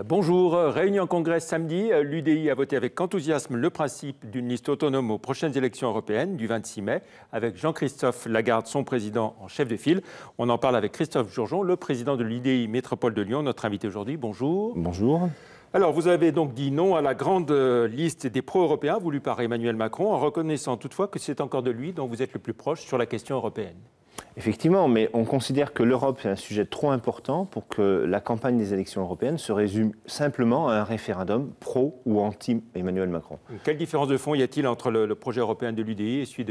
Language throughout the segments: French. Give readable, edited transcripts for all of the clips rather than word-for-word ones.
Bonjour, réunion en congrès samedi. L'UDI a voté avec enthousiasme le principe d'une liste autonome aux prochaines élections européennes du 26 mai, avec Jean-Christophe Lagarde, son président en chef de file. On en parle avec Christophe Jourjon, le président de l'UDI Métropole de Lyon, notre invité aujourd'hui. Bonjour. Bonjour. Alors, vous avez donc dit non à la grande liste des pro-européens voulue par Emmanuel Macron, en reconnaissant toutefois que c'est encore de lui dont vous êtes le plus proche sur la question européenne. Effectivement, mais on considère que l'Europe est un sujet trop important pour que la campagne des élections européennes se résume simplement à un référendum pro ou anti-Emmanuel Macron. Quelle différence de fond y a-t-il entre le projet européen de l'UDI et celui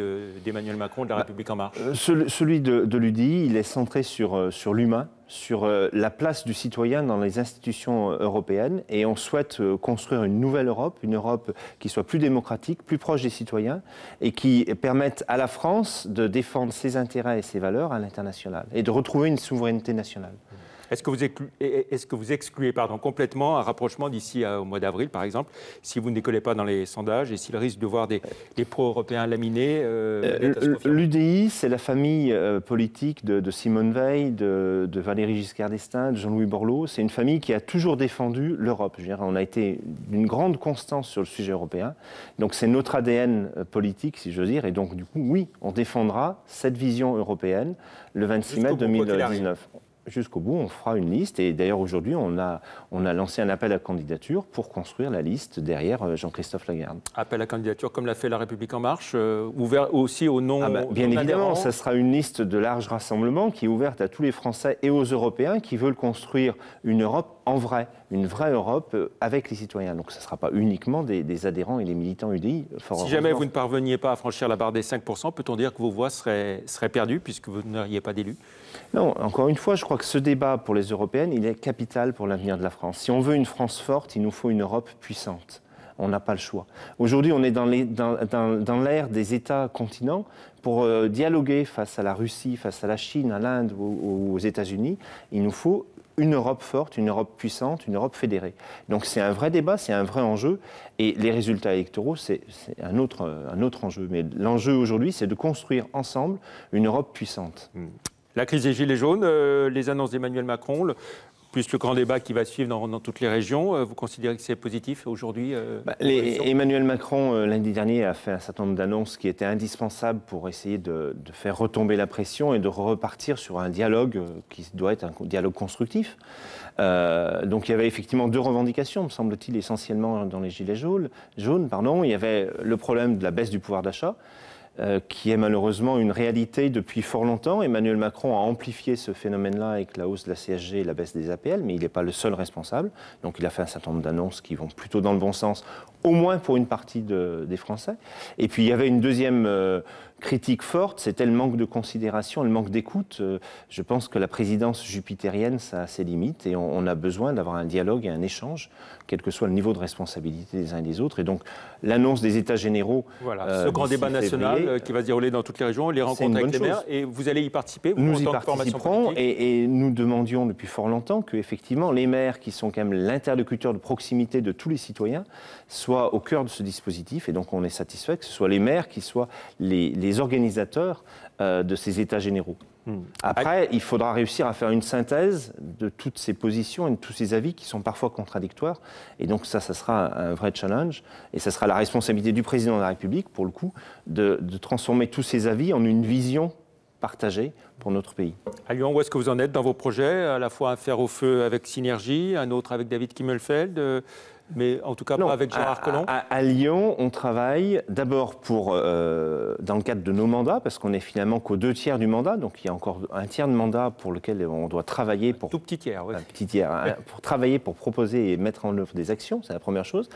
d'Emmanuel Macron de la République En Marche? Celui de l'UDI, il est centré sur l'humain, sur la place du citoyen dans les institutions européennes, et on souhaite construire une nouvelle Europe, une Europe qui soit plus démocratique, plus proche des citoyens et qui permette à la France de défendre ses intérêts et ses valeurs à l'international et de retrouver une souveraineté nationale. Est-ce que vous excluez complètement un rapprochement d'ici au mois d'avril, par exemple, si vous ne décollez pas dans les sondages et s'il risque de voir des pro-européens laminés? L'UDI, c'est la famille politique de Simone Veil, de Valéry Giscard d'Estaing, de Jean-Louis Borloo. C'est une famille qui a toujours défendu l'Europe. On a été d'une grande constance sur le sujet européen. Donc c'est notre ADN politique, si j'ose dire. Et donc du coup, oui, on défendra cette vision européenne le 26 mai 2019. Jusqu'au bout, on fera une liste. Et d'ailleurs, aujourd'hui, on a lancé un appel à candidature pour construire la liste derrière Jean-Christophe Lagarde. Appel à candidature comme l'a fait La République En Marche, ouvert aussi au nom bien évidemment, ça sera une liste de large rassemblement qui est ouverte à tous les Français et aux Européens qui veulent construire une Europe en vrai, une vraie Europe avec les citoyens. Donc ce ne sera pas uniquement des adhérents et des militants UDI. Si jamais vous ne parveniez pas à franchir la barre des 5%, peut-on dire que vos voix seraient perdues puisque vous n'auriez pas d'élus? Non, encore une fois, je crois que ce débat pour les européennes, il est capital pour l'avenir de la France. Si on veut une France forte, il nous faut une Europe puissante. On n'a pas le choix. Aujourd'hui, on est dans l'ère des États-continents. Pour dialoguer face à la Russie, face à la Chine, à l'Inde ou aux États-Unis, il nous faut une Europe forte, une Europe puissante, une Europe fédérée. Donc c'est un vrai débat, c'est un vrai enjeu. Et les résultats électoraux, c'est un autre enjeu. Mais l'enjeu aujourd'hui, c'est de construire ensemble une Europe puissante. La crise des Gilets jaunes, les annonces d'Emmanuel Macron, plus le grand débat qui va suivre dans toutes les régions, vous considérez que c'est positif aujourd'hui? Emmanuel Macron, lundi dernier, a fait un certain nombre d'annonces qui étaient indispensables pour essayer de faire retomber la pression et de repartir sur un dialogue qui doit être un dialogue constructif. Donc il y avait effectivement deux revendications, me semble-t-il, essentiellement dans les Gilets jaunes. Il y avait le problème de la baisse du pouvoir d'achat, qui est malheureusement une réalité depuis fort longtemps. Emmanuel Macron a amplifié ce phénomène-là avec la hausse de la CSG et la baisse des APL, mais il n'est pas le seul responsable. Donc il a fait un certain nombre d'annonces qui vont plutôt dans le bon sens, au moins pour une partie des Français. Et puis il y avait une deuxième critique forte, c'était le manque de considération, le manque d'écoute. Je pense que la présidence jupitérienne, ça a ses limites et on a besoin d'avoir un dialogue et un échange, quel que soit le niveau de responsabilité des uns et des autres. Et donc l'annonce des États généraux... Voilà, ce grand débat national qui va se dérouler dans toutes les régions, les rencontres avec les maires, et vous allez y participer, nous y participerons, et nous demandions depuis fort longtemps que effectivement les maires, qui sont quand même l'interlocuteur de proximité de tous les citoyens, soient au cœur de ce dispositif. Et donc on est satisfait que ce soit les maires qui soient les organisateurs de ces États généraux. Après, il faudra réussir à faire une synthèse de toutes ces positions et de tous ces avis qui sont parfois contradictoires. Et donc ça sera un vrai challenge. Et ça sera la responsabilité du président de la République, pour le coup, de transformer tous ces avis en une vision partagée pour notre pays. À Lyon, où est-ce que vous en êtes dans vos projets? À la fois un fer au feu avec Synergie, un autre avec David Kimmelfeld, mais en tout cas pas avec Gérard Collomb. À Lyon, on travaille d'abord dans le cadre de nos mandats, parce qu'on n'est finalement qu'aux 2 tiers du mandat, donc il y a encore un tiers de mandat pour lequel on doit travailler. Tout petit tiers, oui. Un petit tiers, pour travailler, pour proposer et mettre en œuvre des actions, c'est la première chose.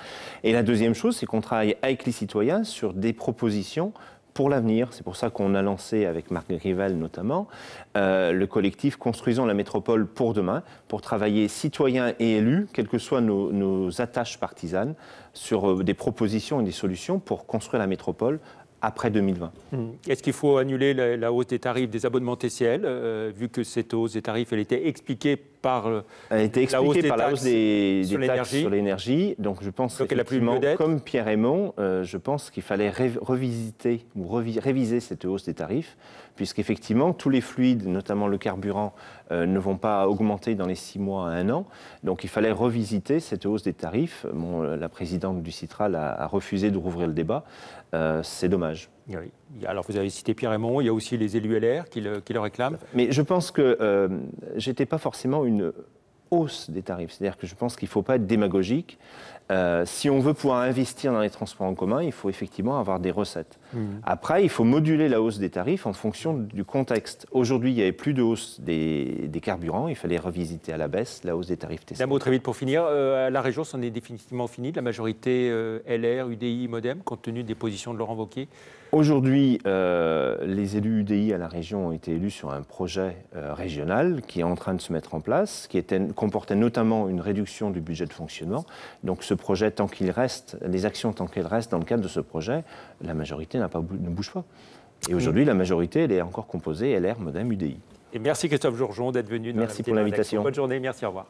Et la deuxième chose, c'est qu'on travaille avec les citoyens sur des propositions pour l'avenir. C'est pour ça qu'on a lancé, avec Marc Grivel notamment, le collectif Construisons la métropole pour demain, pour travailler citoyens et élus, quelles que soient nos attaches partisanes, sur des propositions et des solutions pour construire la métropole après 2020. Est-ce qu'il faut annuler la hausse des tarifs des abonnements TCL, vu que cette hausse des tarifs elle était expliquée par elle a été expliquée par la hausse des taxes sur l'énergie. Donc je pense qu'effectivement, comme Pierre Hémon, je pense qu'il fallait revisiter ou réviser cette hausse des tarifs, puisqu'effectivement, tous les fluides, notamment le carburant, ne vont pas augmenter dans les 6 mois à 1 an. Donc il fallait revisiter cette hausse des tarifs. Bon, la présidente du Citral a refusé de rouvrir le débat. C'est dommage. Oui. Alors vous avez cité Pierre Hémon, il y a aussi les élus LR qui le réclament. Mais je pense que j'étais pas forcément une hausse des tarifs. C'est-à-dire que je pense qu'il ne faut pas être démagogique. Si on veut pouvoir investir dans les transports en commun, il faut effectivement avoir des recettes. Après, il faut moduler la hausse des tarifs en fonction du contexte. Aujourd'hui, il n'y avait plus de hausse des carburants. Il fallait revisiter à la baisse la hausse des tarifs TCL. Un mot très vite pour finir. La région, c'en est définitivement fini de la majorité LR, UDI, MoDem, compte tenu des positions de Laurent Wauquiez. Aujourd'hui, les élus UDI à la région ont été élus sur un projet régional qui est en train de se mettre en place, qui comportait notamment une réduction du budget de fonctionnement. Donc ce projet, tant qu'il reste, les actions tant qu'elles restent dans le cadre de ce projet, la majorité ne bouge pas. Et aujourd'hui, la majorité, elle est encore composée LR, MoDem, UDI. Et merci Christophe Georgeon d'être venu. Merci pour l'invitation. Bonne journée, merci, au revoir.